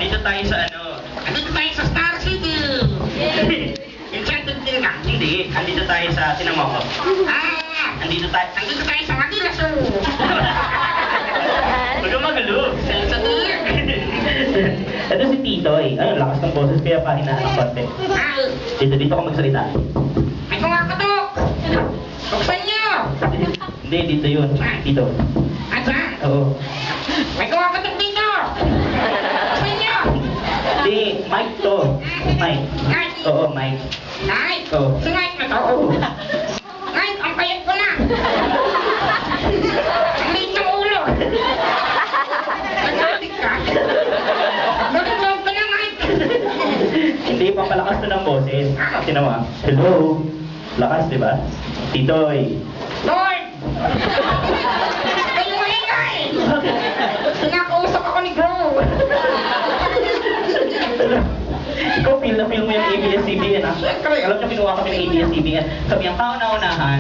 Andito tayo sa ano? Andito tayo sa Star City. Enchanted Kingdom. Hindi. Andito tayo sa Tinamoko. Andito tayo sa Manila Zoo. Huwag kang magulo. Sensitive. Ito si Titoy. Ano, lakas ng boses kaya pahinaan ng konti. Dito ka magsalita. Ay, kumakatok. Buksan niyo. Hindi, dito yun. Dito. Asa? Oo. May kumakatok dito. Buksan niyo. Hindi, Mike to. Mike. Mike. Oo, Mike. Mike. Oo. Si Mike na to. Oo. Mike, ang payat ko na. Ang liit ng ulo. Nagsatik ka. Nagsatik ka na, Mike. Hindi, papalakas to ng boses. Tinawa. Hello. Lakas, di ba? Titoy. Lord! Kayo maingay! Sinakausap ako ni Bro. Ikaw, feel na feel mo yung ABS-CBN, ha? Siyempre. Alam niyo, kinuha kami ng ABS-CBN. Sabi ang kauna-unahan.